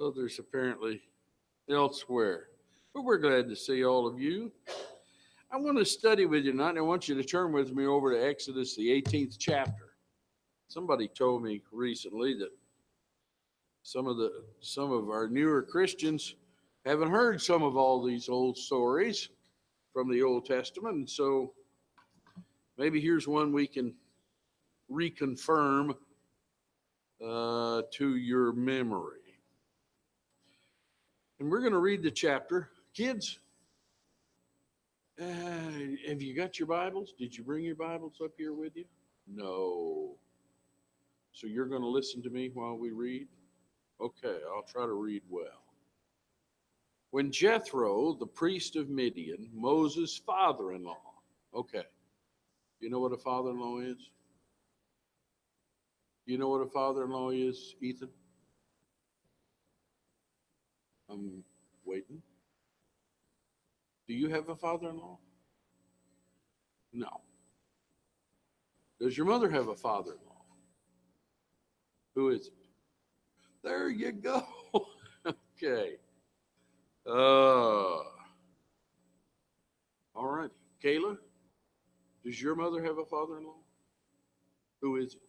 Others apparently elsewhere. But we're glad to see all of you. I want to study with you tonight, and I want you to turn with me over to Exodus, the 18th chapter. Somebody told me recently that some of our newer Christians haven't heard some of all these old stories from the Old Testament, and so maybe here's one we can reconfirm to your memory. And we're going to read the chapter. Kids, have you got your Bibles? Did you bring your Bibles up here with you? No. So you're going to listen to me while we read? Okay, I'll try to read well. When Jethro, the priest of Midian, Moses' father-in-law, okay, you know what a father-in-law is? You know what a father-in-law is, Ethan? I'm waiting. Do you have a father-in-law? No. Does your mother have a father-in-law? Who is it? There you go. Okay. All right. Kayla, does your mother have a father-in-law? Who is it?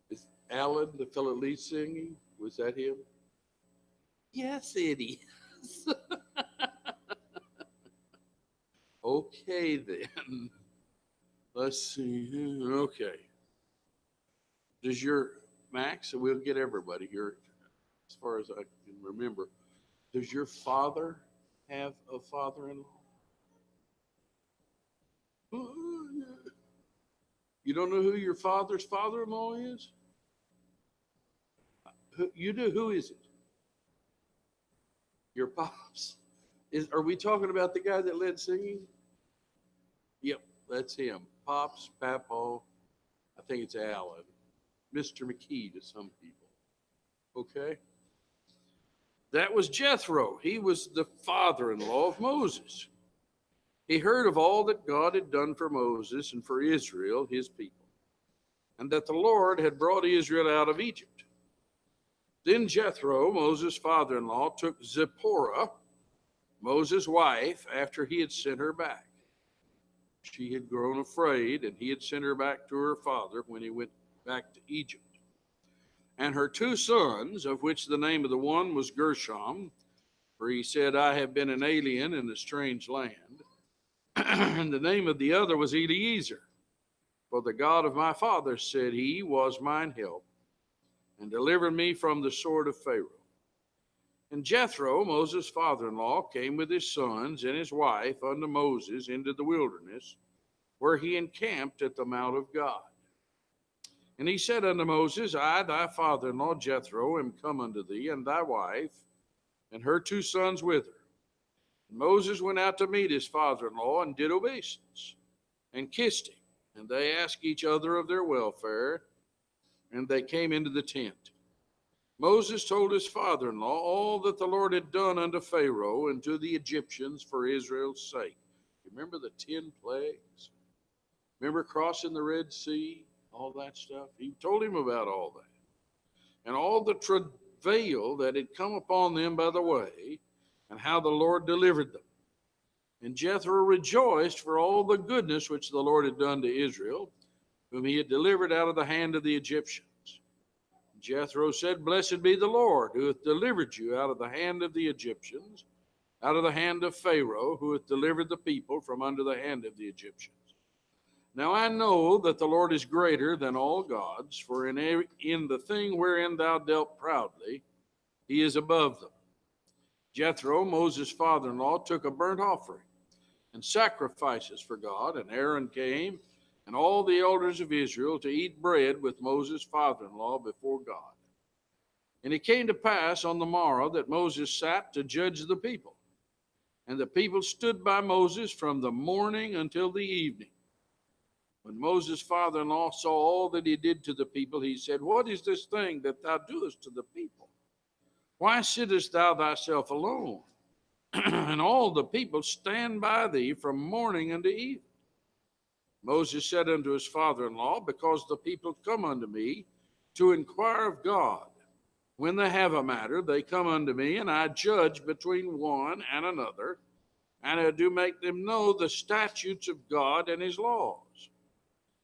Is Alan, the fellow lead singing? Was that him? Yes, it is. Okay, then. Let's see. Okay. Does your Max, and we'll get everybody here as far as I can remember, does your father have a father-in-law? You don't know who your father's father-in-law is? You do? Who is it? Your pops. Are we talking about the guy that led singing? Yep, that's him. Pops, Papaw, I think it's Alan. Mr. McKee to some people. Okay? That was Jethro. He was the father-in-law of Moses. He heard of all that God had done for Moses and for Israel, his people, and that the Lord had brought Israel out of Egypt. Then Jethro, Moses' father-in-law, took Zipporah, Moses' wife, after he had sent her back. She had grown afraid, and he had sent her back to her father when he went back to Egypt. And her two sons, of which the name of the one was Gershom, for he said, I have been an alien in a strange land. And the name of the other was Eliezer. For the God of my father, said he, was mine help, and delivered me from the sword of Pharaoh. And Jethro, Moses' father-in-law, came with his sons and his wife unto Moses into the wilderness, where he encamped at the mount of God. And he said unto Moses, I, thy father-in-law Jethro, am come unto thee, and thy wife, and her two sons with her. And Moses went out to meet his father-in-law, and did obeisance, and kissed him. And they asked each other of their welfare, and they came into the tent. Moses told his father-in-law all that the Lord had done unto Pharaoh and to the Egyptians for Israel's sake. Remember the 10 plagues? Remember crossing the Red Sea? All that stuff? He told him about all that. And all the travail that had come upon them by the way, and how the Lord delivered them. And Jethro rejoiced for all the goodness which the Lord had done to Israel, whom he had delivered out of the hand of the Egyptians. Jethro said, Blessed be the Lord, who hath delivered you out of the hand of the Egyptians, out of the hand of Pharaoh, who hath delivered the people from under the hand of the Egyptians. Now I know that the Lord is greater than all gods, for in the thing wherein thou dealt proudly, he is above them. Jethro, Moses' father-in-law, took a burnt offering and sacrifices for God, and Aaron came, and all the elders of Israel, to eat bread with Moses' father-in-law before God. And it came to pass on the morrow that Moses sat to judge the people. And the people stood by Moses from the morning until the evening. When Moses' father-in-law saw all that he did to the people, he said, What is this thing that thou doest to the people? Why sittest thou thyself alone? And all the people stand by thee from morning unto evening. Moses said unto his father-in-law, Because the people come unto me to inquire of God. When they have a matter, they come unto me, and I judge between one and another, and I do make them know the statutes of God and his laws.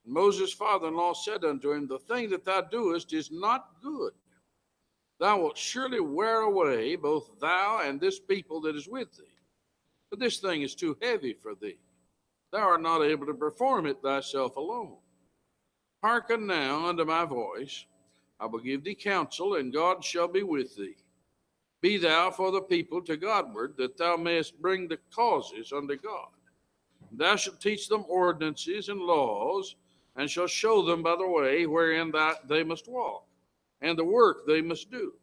And Moses' father-in-law said unto him, the thing that thou doest is not good. Thou wilt surely wear away both thou and this people that is with thee. But this thing is too heavy for thee. Thou art not able to perform it thyself alone. Hearken now unto my voice. I will give thee counsel, and God shall be with thee. Be thou for the people to Godward, that thou mayest bring the causes unto God. Thou shalt teach them ordinances and laws, and shalt show them by the way wherein they must walk, and the work they must do.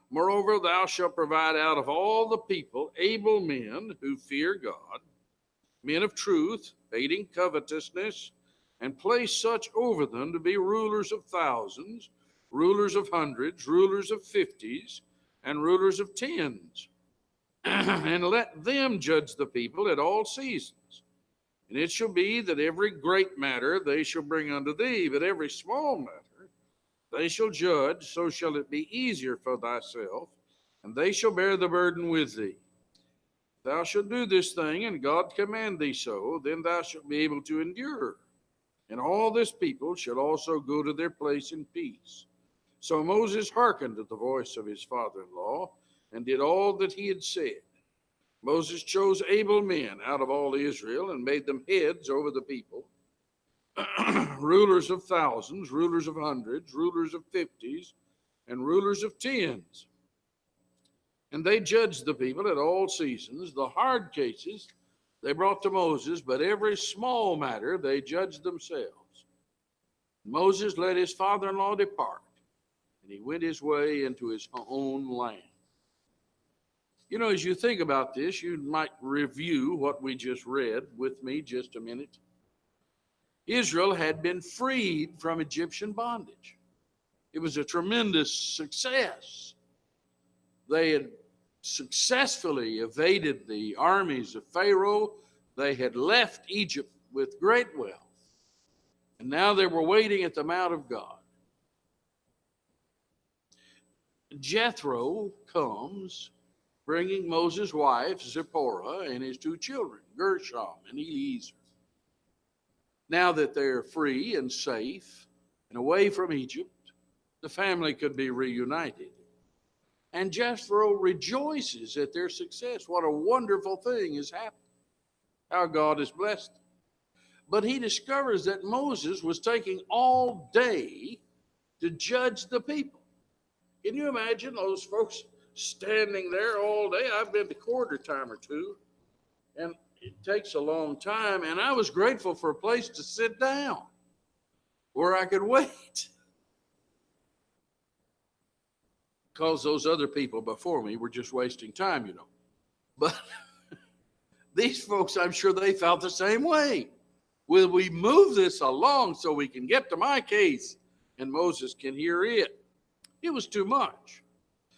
Moreover, thou shalt provide out of all the people able men who fear God, men of truth, hating covetousness, and place such over them to be rulers of thousands, rulers of hundreds, rulers of fifties, and rulers of tens. And let them judge the people at all seasons. And it shall be that every great matter they shall bring unto thee, but every small matter they shall judge, so shall it be easier for thyself, and they shall bear the burden with thee. If thou shalt do this thing, and God command thee so, then thou shalt be able to endure. And all this people shall also go to their place in peace. So Moses hearkened to the voice of his father-in-law, and did all that he had said. Moses chose able men out of all Israel, and made them heads over the people, rulers of thousands, rulers of hundreds, rulers of fifties, and rulers of tens. And they judged the people at all seasons. The hard cases they brought to Moses, but every small matter they judged themselves. Moses let his father-in-law depart, and he went his way into his own land. You know, as you think about this, you might review what we just read with me just a minute. Israel had been freed from Egyptian bondage. It was a tremendous success. They had successfully evaded the armies of Pharaoh. They had left Egypt with great wealth. And now they were waiting at the Mount of God. Jethro comes, bringing Moses' wife, Zipporah, and his two children, Gershom and Eliezer. Now that they're free and safe and away from Egypt, the family could be reunited. And Jethro rejoices at their success. What a wonderful thing has happened. How God has blessed them. But he discovers that Moses was taking all day to judge the people. Can you imagine those folks standing there all day? I've been to court a time or two, and it takes a long time. And I was grateful for a place to sit down where I could wait, because those other people before me were just wasting time, you know. But these folks, I'm sure they felt the same way. Will we move this along so we can get to my case and Moses can hear it? It was too much.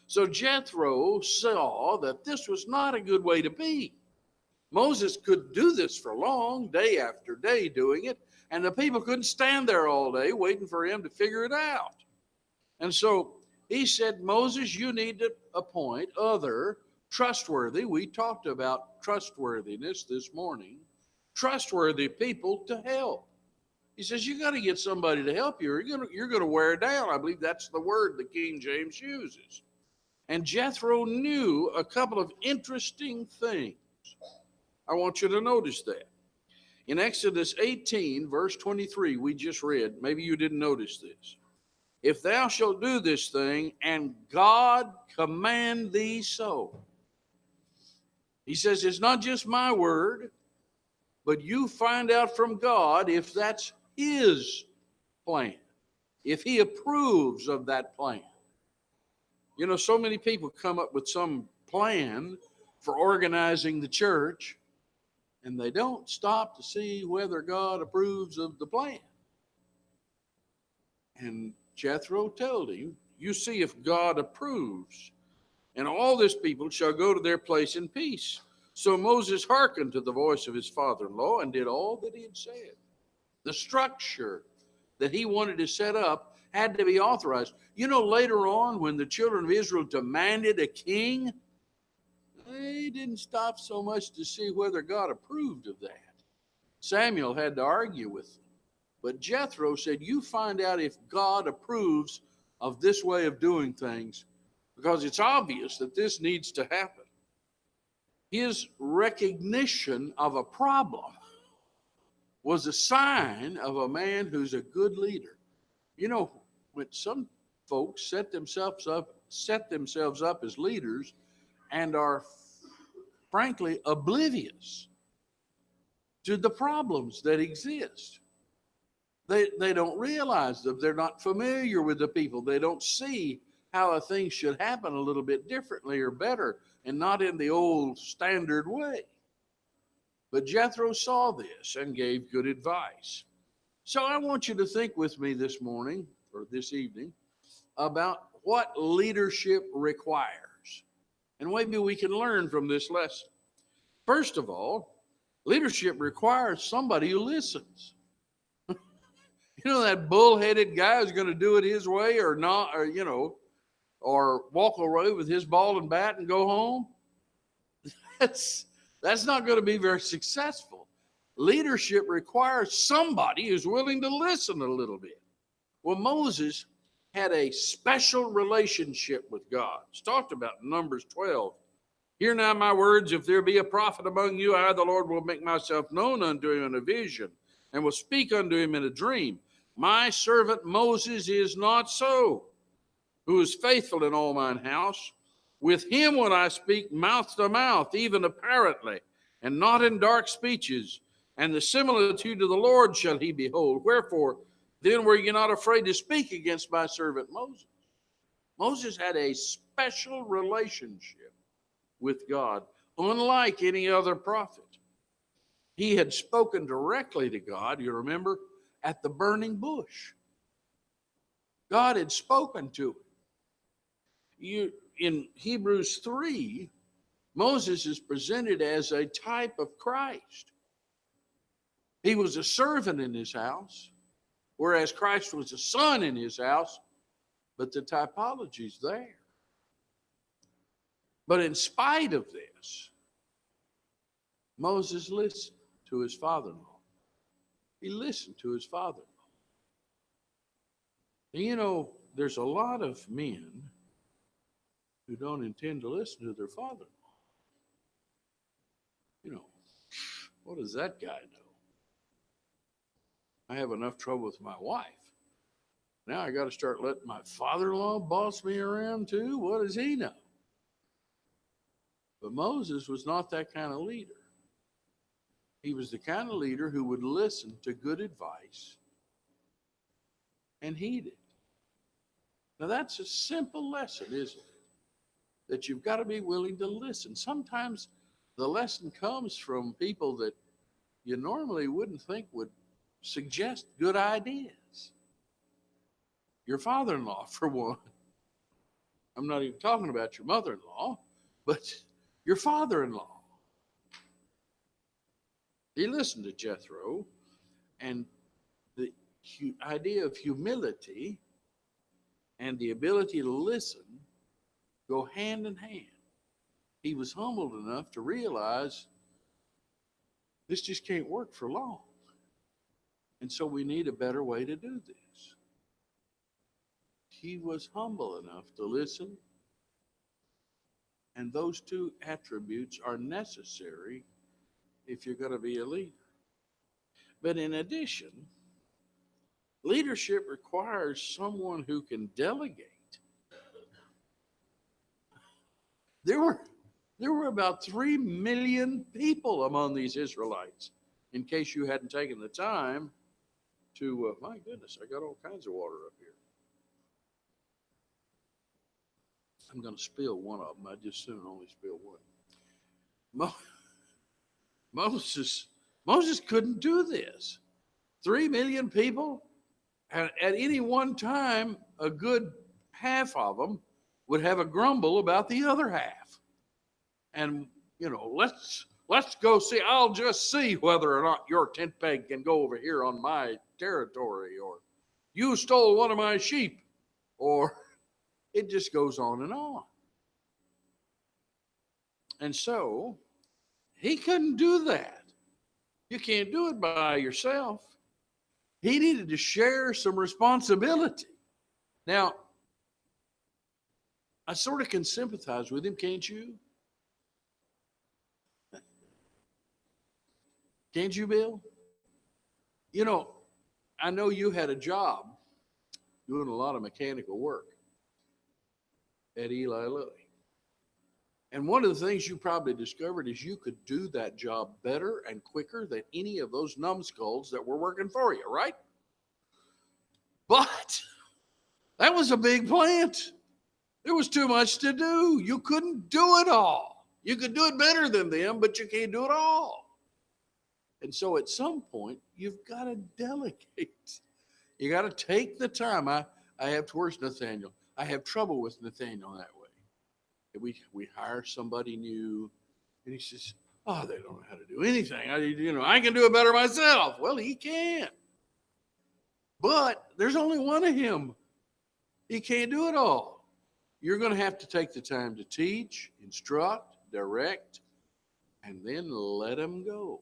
So Jethro saw that this was not a good way to be. Moses could do this for long, day after day doing it, and the people couldn't stand there all day waiting for him to figure it out. And so he said, Moses, you need to appoint other trustworthy, we talked about trustworthiness this morning, trustworthy people to help. He says, you got to get somebody to help you, or you're going to wear down. I believe that's the word the King James uses. And Jethro knew a couple of interesting things. I want you to notice that. In Exodus 18, verse 23, we just read, maybe you didn't notice this. If thou shalt do this thing, and God command thee so. He says, it's not just my word, but you find out from God if that's his plan, if he approves of that plan. You know, so many people come up with some plan for organizing the church, and they don't stop to see whether God approves of the plan. And Jethro told him, you see if God approves, and all this people shall go to their place in peace. So Moses hearkened to the voice of his father-in-law and did all that he had said. The structure that he wanted to set up had to be authorized. You know, later on, when the children of Israel demanded a king, they didn't stop so much to see whether God approved of that. Samuel had to argue with them. But Jethro said, you find out if God approves of this way of doing things, because it's obvious that this needs to happen. His recognition of a problem was a sign of a man who's a good leader. You know, when some folks set themselves up as leaders and are frankly oblivious to the problems that exist. They don't realize them. They're not familiar with the people. They don't see how a thing should happen a little bit differently or better and not in the old standard way. But Jethro saw this and gave good advice. So I want you to think with me this morning or this evening about what leadership requires. And maybe we can learn from this lesson. First of all, leadership requires somebody who listens. You know, that bullheaded guy who's going to do it his way or not, or walk away with his ball and bat and go home. That's not going to be very successful. Leadership requires somebody who's willing to listen a little bit. Well, Moses had a special relationship with God. It's talked about in Numbers 12. Hear now my words, if there be a prophet among you, I, the Lord, will make myself known unto him in a vision, and will speak unto him in a dream. My servant Moses is not so, who is faithful in all mine house. With him will I speak mouth to mouth, even apparently, and not in dark speeches. And the similitude of the Lord shall he behold. Wherefore, then were you not afraid to speak against my servant Moses? Moses had a special relationship with God, unlike any other prophet. He had spoken directly to God, you remember, at the burning bush. God had spoken to him. In Hebrews 3, Moses is presented as a type of Christ. He was a servant in his house, whereas Christ was a son in his house, but the typology's there. But in spite of this, Moses listened to his father-in-law. He listened to his father-in-law. And you know, there's a lot of men who don't intend to listen to their father-in-law. You know, what does that guy know? I have enough trouble with my wife. Now I got to start letting my father-in-law boss me around too? What does he know? But Moses was not that kind of leader. He was the kind of leader who would listen to good advice and heed it. Now that's a simple lesson, isn't it? That you've got to be willing to listen. Sometimes the lesson comes from people that you normally wouldn't think would suggest good ideas. Your father-in-law, for one. I'm not even talking about your mother-in-law, but your father-in-law. He listened to Jethro, and the idea of humility and the ability to listen go hand in hand. He was humbled enough to realize this just can't work for long. And so we need a better way to do this. He was humble enough to listen, and those two attributes are necessary if you're going to be a leader. But in addition, leadership requires someone who can delegate. There were about 3 million people among these Israelites, in case you hadn't taken the time to, my goodness, I got all kinds of water up here. I'm going to spill one of them. I just soon only spill one. Moses couldn't do this. 3 million people, and at any one time, a good half of them would have a grumble about the other half. And, you know, let's go see. I'll just see whether or not your tent peg can go over here on my territory. Or, You stole one of my sheep. Or it just goes on and on. And so he couldn't do that. You can't do it by yourself. He needed to share some responsibility. Now, I sort of can sympathize with him, can't you? Can't you, Bill? You know, I know you had a job doing a lot of mechanical work at Eli Lilly. And one of the things you probably discovered is you could do that job better and quicker than any of those numbskulls that were working for you, right? But that was a big plant. There was too much to do. You couldn't do it all. You could do it better than them, but you can't do it all. And so at some point, you've got to delegate. You got to take the time. I have towards Nathaniel. I have trouble with Nathaniel that way. We hire somebody new, and he says, "Oh, they don't know how to do anything. I can do it better myself." Well, he can, but there's only one of him. He can't do it all. You're going to have to take the time to teach, instruct, direct, and then let them go.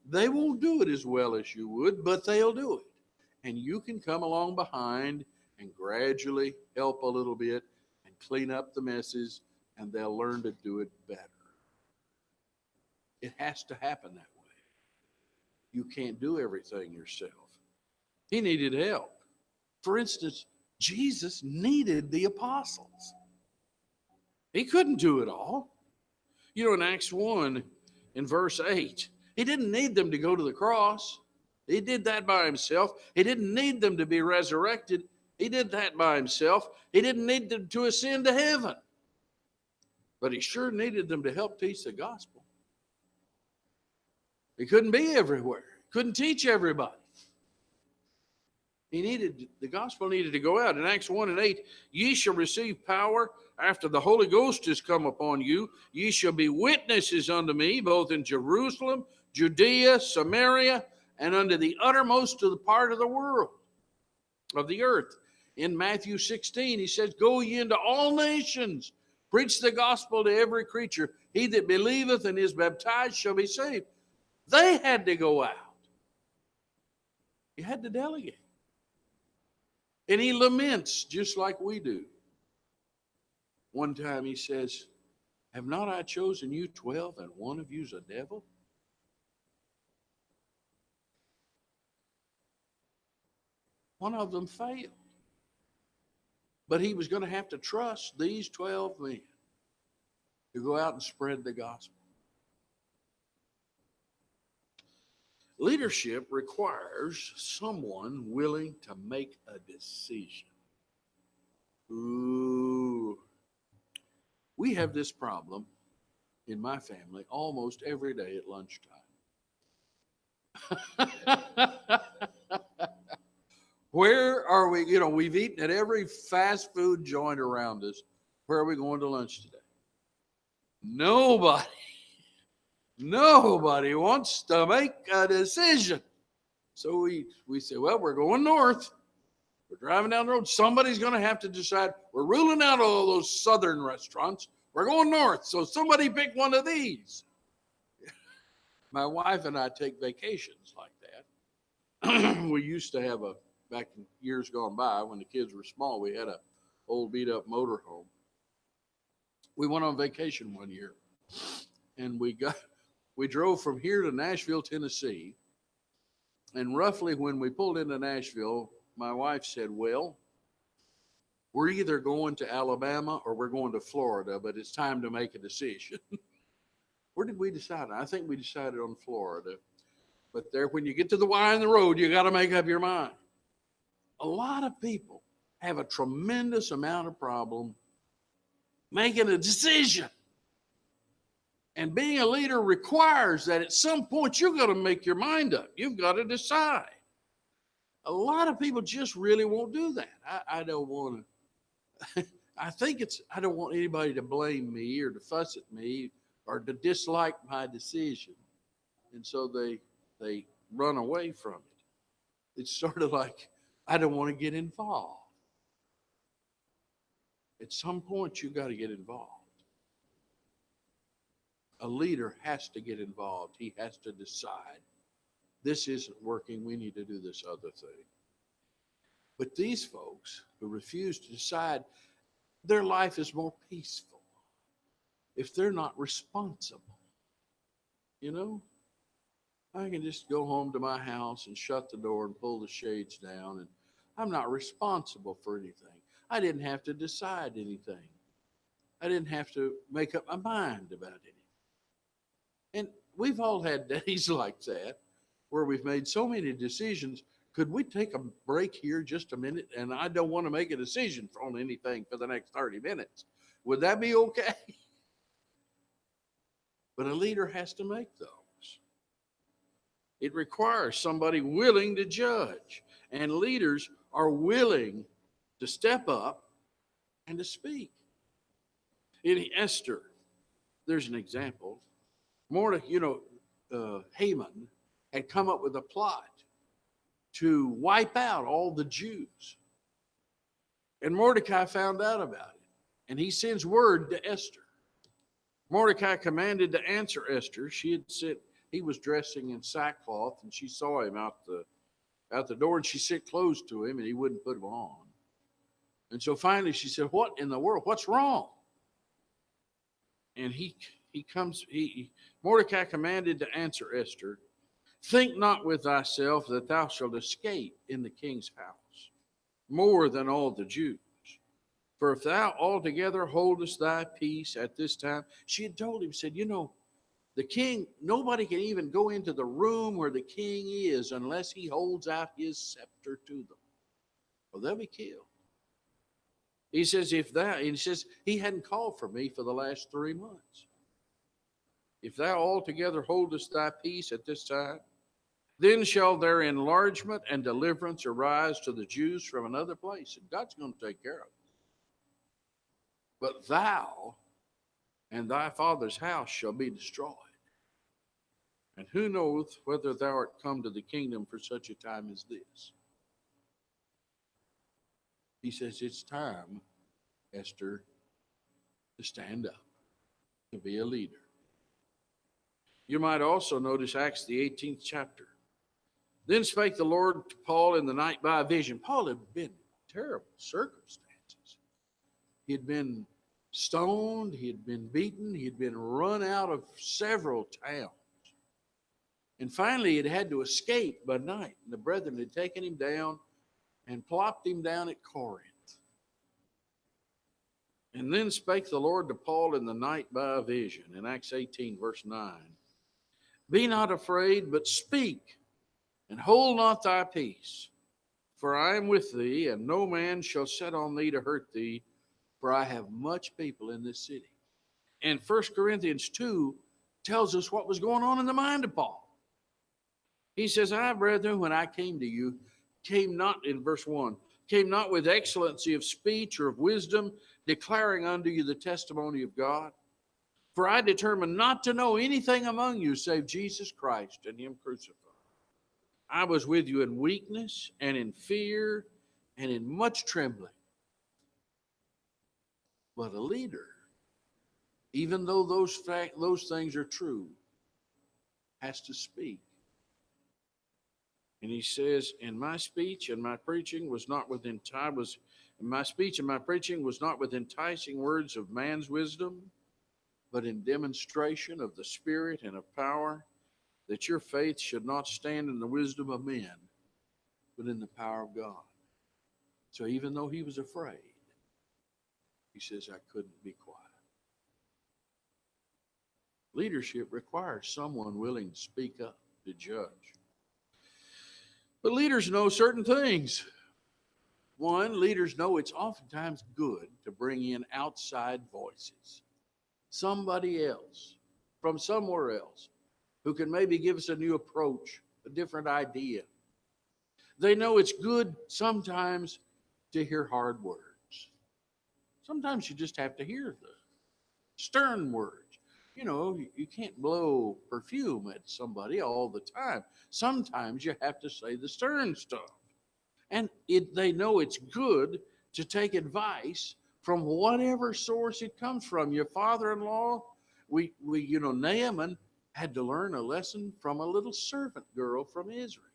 They won't do it as well as you would, but they'll do it. And you can come along behind and gradually help a little bit and clean up the messes, and they'll learn to do it better. It has to happen that way. You can't do everything yourself. He needed help. For instance, Jesus needed the apostles. He couldn't do it all. You know, in Acts 1, in verse 8, he didn't need them to go to the cross. He did that by himself. He didn't need them to be resurrected. He did that by himself. He didn't need them to ascend to heaven. But he sure needed them to help teach the gospel. He couldn't be everywhere. Couldn't teach everybody. The gospel needed to go out. In Acts 1 and 8, ye shall receive power after the Holy Ghost is come upon you. Ye shall be witnesses unto me, both in Jerusalem, Judea, Samaria, and unto the uttermost of the part of the world, of the earth. In Matthew 16, he says, go ye into all nations, preach the gospel to every creature. He that believeth and is baptized shall be saved. They had to go out. He had to delegate. And he laments just like we do. One time he says, have not I chosen you 12 and one of you's a devil? One of them failed. But he was going to have to trust these 12 men to go out and spread the gospel. Leadership requires someone willing to make a decision. Ooh. We have this problem in my family almost every day at lunchtime. Where are we? You know, we've eaten at every fast food joint around us. Where are we going to lunch today? Nobody wants to make a decision. So we say, well, we're going north. We're driving down the road. Somebody's going to have to decide. We're ruling out all those southern restaurants. We're going north. So somebody pick one of these. My wife and I take vacations like that. We used to have back in years gone by when the kids were small, we had a old beat up motorhome. We went on vacation one year and we drove from here to Nashville, Tennessee. And roughly when we pulled into Nashville, my wife said, well, we're either going to Alabama or we're going to Florida, but it's time to make a decision. Where did we decide? I think we decided on Florida. But there, when you get to the Y in the road, you got to make up your mind. A lot of people have a tremendous amount of problem making a decision. And being a leader requires that at some point you're going to make your mind up. You've got to decide. A lot of people just really won't do that. I don't want to. I don't want anybody to blame me or to fuss at me or to dislike my decision. And so they run away from it. It's sort of like I don't want to get involved. At some point, you got to get involved. A leader has to get involved. He has to decide, this isn't working. We need to do this other thing. But these folks who refuse to decide, their life is more peaceful if they're not responsible. You know, I can just go home to my house and shut the door and pull the shades down, and I'm not responsible for anything. I didn't have to decide anything. I didn't have to make up my mind about anything. And we've all had days like that where we've made so many decisions. Could we take a break here just a minute? And I don't want to make a decision on anything for the next 30 minutes. Would that be okay? But a leader has to make those. It requires somebody willing to judge. And leaders are willing to step up and to speak. In Esther, there's an example. Haman had come up with a plot to wipe out all the Jews. And Mordecai found out about it. And he sends word to Esther. Mordecai commanded to answer Esther. He was dressing in sackcloth, and she saw him out the door, and she sat close to him, and he wouldn't put them on. And so finally she said, "What in the world? What's wrong?" And Mordecai commanded to answer Esther, "Think not with thyself that thou shalt escape in the king's house more than all the Jews. For if thou altogether holdest thy peace at this time," she had told him, said, the king, nobody can even go into the room where the king is unless he holds out his scepter to them. Well, they'll be killed. He says, he hadn't called for me for the last 3 months. If thou altogether holdest thy peace at this time, then shall their enlargement and deliverance arise to the Jews from another place. And God's going to take care of it. But thou and thy father's house shall be destroyed. And who knoweth whether thou art come to the kingdom for such a time as this? He says, it's time, Esther, to stand up, to be a leader. You might also notice Acts, the 18th chapter. Then spake the Lord to Paul in the night by a vision. Paul had been in terrible circumstances. He had been stoned, he had been beaten, he had been run out of several towns. And finally, he had to escape by night. And the brethren had taken him down and plopped him down at Corinth. And then spake the Lord to Paul in the night by a vision, in Acts 18, verse 9. Be not afraid, but speak, and hold not thy peace. For I am with thee, and no man shall set on thee to hurt thee, for I have much people in this city. And 1 Corinthians 2 tells us what was going on in the mind of Paul. He says, I, brethren, when I came to you, came not, in verse 1, came not with excellency of speech or of wisdom, declaring unto you the testimony of God. For I determined not to know anything among you save Jesus Christ and him crucified. I was with you in weakness and in fear and in much trembling. But a leader, even though those things are true, has to speak. And he says, and my speech and my preaching was not with enticing words of man's wisdom, but in demonstration of the Spirit and of power, that your faith should not stand in the wisdom of men, but in the power of God. So even though he was afraid, he says, I couldn't be quiet. Leadership requires someone willing to speak up, to judge. But leaders know certain things. One, leaders know it's oftentimes good to bring in outside voices. Somebody else from somewhere else who can maybe give us a new approach, a different idea. They know it's good sometimes to hear hard words. Sometimes you just have to hear the stern words. You can't blow perfume at somebody all the time. Sometimes you have to say the stern stuff. And they know it's good to take advice from whatever source it comes from. Your father-in-law, Naaman had to learn a lesson from a little servant girl from Israel.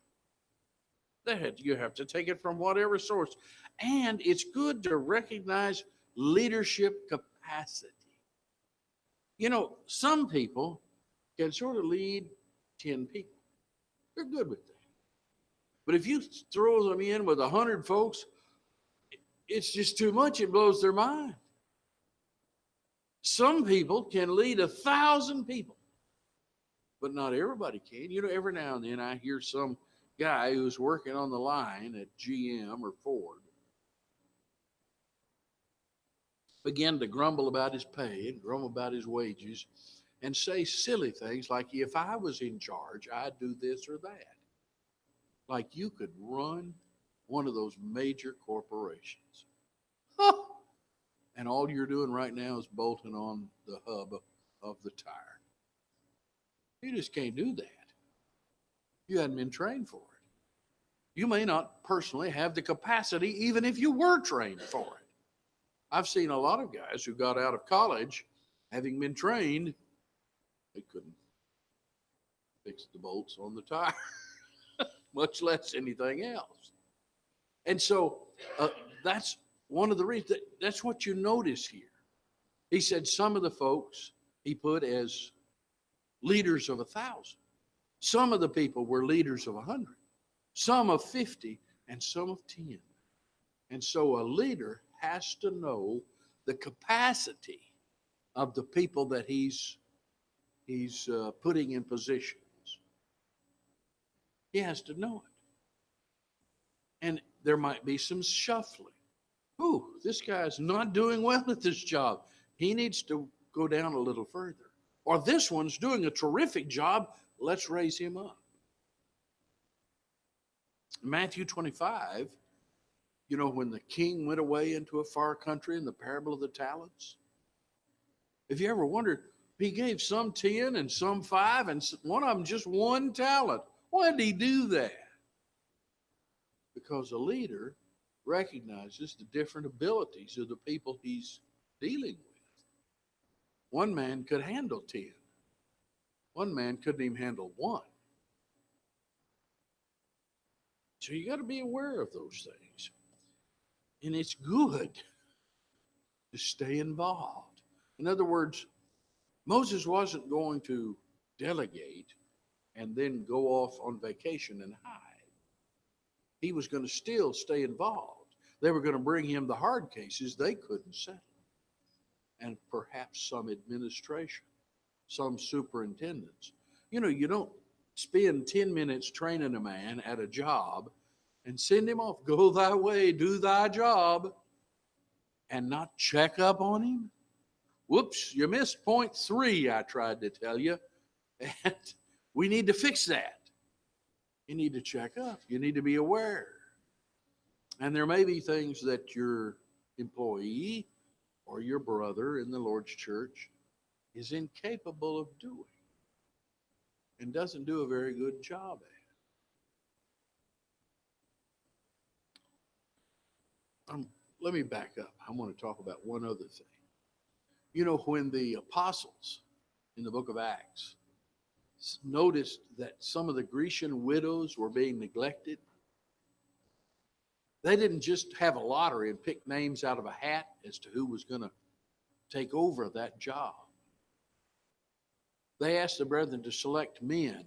You have to take it from whatever source. And it's good to recognize leadership capacity. Some people can sort of lead 10 people. They're good with that. But if you throw them in with 100 folks, it's just too much. It blows their mind. Some people can lead 1,000 people, but not everybody can. Every now and then I hear some guy who's working on the line at GM or Ford begin to grumble about his pay and grumble about his wages and say silly things like, if I was in charge, I'd do this or that. Like you could run one of those major corporations. And all you're doing right now is bolting on the hub of the tire. You just can't do that. You hadn't been trained for it. You may not personally have the capacity, even if you were trained for it. I've seen a lot of guys who got out of college, having been trained, they couldn't fix the bolts on the tire, much less anything else. And so that's one of the reasons. That's what you notice here. He said some of the folks he put as leaders of 1,000. Some of the people were leaders of 100, some of 50, and some of 10. And so a leader has to know the capacity of the people that he's putting in positions. He has to know it. And there might be some shuffling. Ooh, this guy's not doing well at this job. He needs to go down a little further. Or this one's doing a terrific job. Let's raise him up. Matthew 25, when the king went away into a far country in the parable of the talents. If you ever wondered, he gave some 10 and some 5 and one of them just 1 talent. Why did he do that? Because a leader recognizes the different abilities of the people he's dealing with. One man could handle 10. One man couldn't even handle 1. So you got to be aware of those things. And it's good to stay involved. In other words, Moses wasn't going to delegate and then go off on vacation and hide. He was going to still stay involved. They were going to bring him the hard cases they couldn't settle. And perhaps some administration, some superintendents. You don't spend 10 minutes training a man at a job and send him off, go thy way, do thy job, and not check up on him. Whoops, you missed point 3, I tried to tell you. And we need to fix that. You need to check up. You need to be aware. And there may be things that your employee or your brother in the Lord's church is incapable of doing and doesn't do a very good job at. Let me back up. I want to talk about one other thing. When the apostles in the book of Acts noticed that some of the Grecian widows were being neglected, they didn't just have a lottery and pick names out of a hat as to who was going to take over that job. They asked the brethren to select men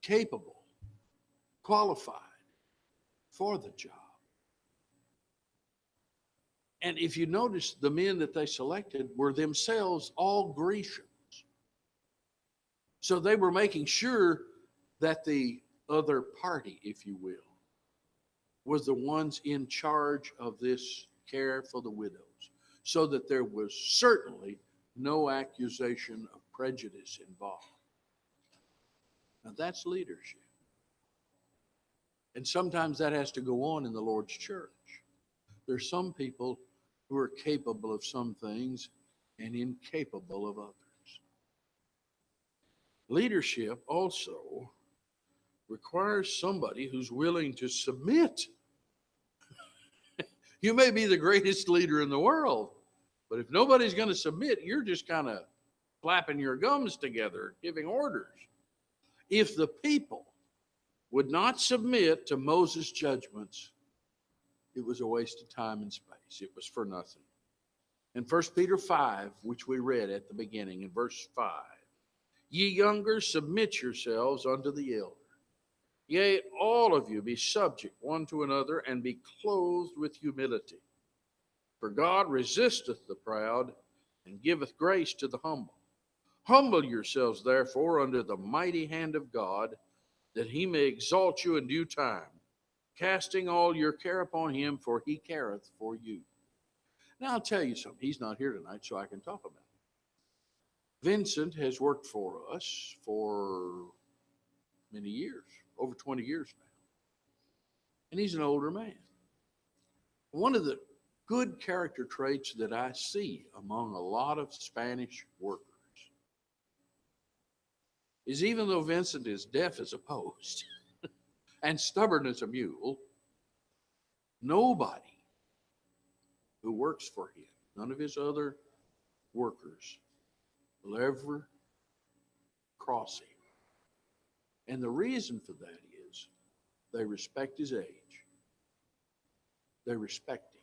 capable, qualified for the job. And if you notice, the men that they selected were themselves all Grecians. So they were making sure that the other party, if you will, was the ones in charge of this care for the widows, so that there was certainly no accusation of prejudice involved. Now that's leadership. And sometimes that has to go on in the Lord's church. There's some people who are capable of some things and incapable of others. Leadership also requires somebody who's willing to submit You may be the greatest leader in the world, but if nobody's going to submit, you're just kind of flapping your gums together, giving orders. If the people would not submit to Moses' judgments, it was a waste of time and space. It was for nothing. In 1 Peter 5, which we read at the beginning, in verse 5, ye younger, submit yourselves unto the elder. Yea, all of you be subject one to another, and be clothed with humility. For God resisteth the proud, and giveth grace to the humble. Humble yourselves, therefore, under the mighty hand of God, that he may exalt you in due time, casting all your care upon him, for he careth for you. Now, I'll tell you something. He's not here tonight, so I can talk about it. Vincent has worked for us for many years, over 20 years now. And he's an older man. One of the good character traits that I see among a lot of Spanish workers is, even though Vincent is deaf as a post and stubborn as a mule, nobody who works for him, none of his other workers, will ever cross him. And the reason for that is they respect his age. They respect him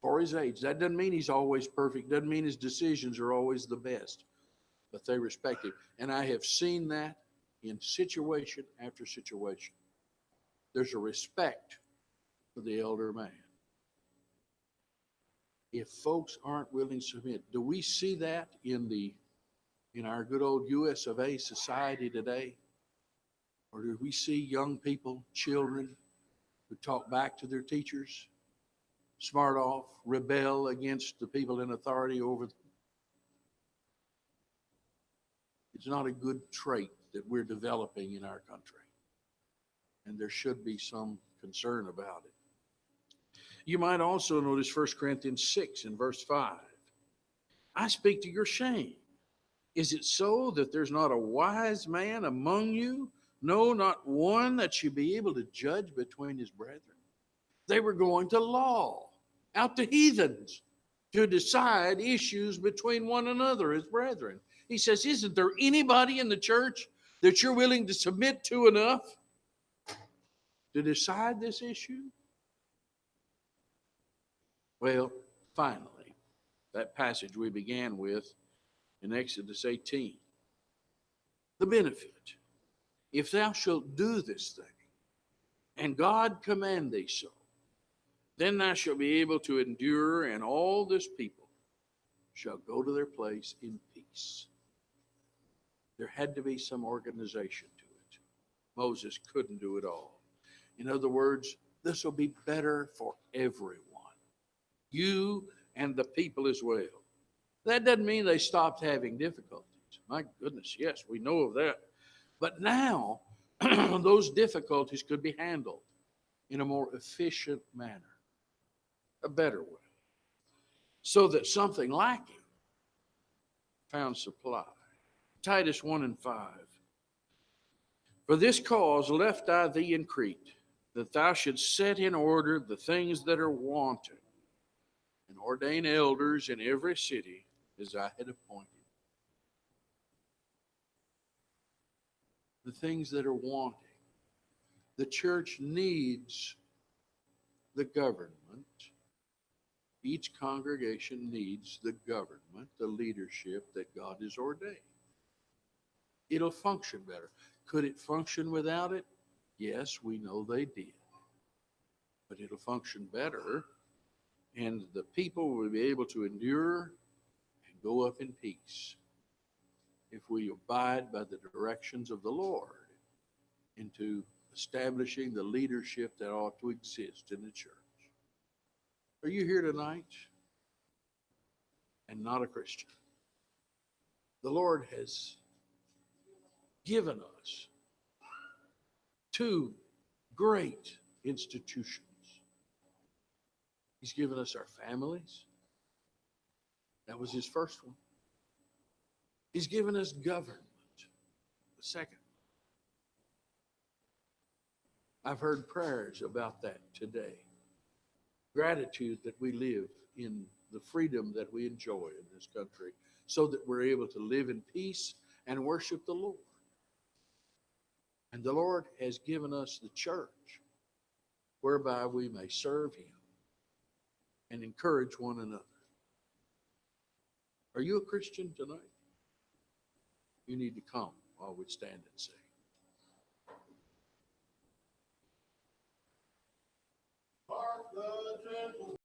for his age. That doesn't mean he's always perfect, doesn't mean his decisions are always the best, but they respect him. And I have seen that in situation after situation. There's a respect for the elder man. If folks aren't willing to submit, do we see that in our good old US of A society today? Or do we see young people, children, who talk back to their teachers, smart off, rebel against the people in authority over them? It's not a good trait that we're developing in our country. And there should be some concern about it. You might also notice 1 Corinthians 6 in verse 5. I speak to your shame. Is it so that there's not a wise man among you? No, not one that should be able to judge between his brethren. They were going to law, out to heathens, to decide issues between one another as brethren. He says, isn't there anybody in the church that you're willing to submit to enough to decide this issue? Well, finally, that passage we began with in Exodus 18. The benefit. If thou shalt do this thing, and God command thee so, then thou shalt be able to endure, and all this people shall go to their place in peace. There had to be some organization to it. Moses couldn't do it all. In other words, this will be better for everyone. You and the people as well. That doesn't mean they stopped having difficulties. My goodness, yes, we know of that. But now, those difficulties could be handled in a more efficient manner, a better way, so that something lacking found supply. Titus 1 and 5. For this cause left I thee in Crete, that thou shouldst set in order the things that are wanting, and ordain elders in every city as I had appointed. The things that are wanting. The church needs the government. Each congregation needs the government, the leadership that God has ordained. It'll function better. Could it function without it? Yes, we know they did. But it'll function better, and the people will be able to endure and go up in peace if we abide by the directions of the Lord into establishing the leadership that ought to exist in the church. Are you here tonight and not a Christian? The Lord has given us two great institutions. He's given us our families. That was his first one. He's given us government, the second. I've heard prayers about that today. gratitude that we live in the freedom that we enjoy in this country so that we're able to live in peace and worship the Lord. And the Lord has given us the church whereby we may serve Him and encourage one another. Are you a Christian tonight? You need to come while we stand and sing. Hark the gentle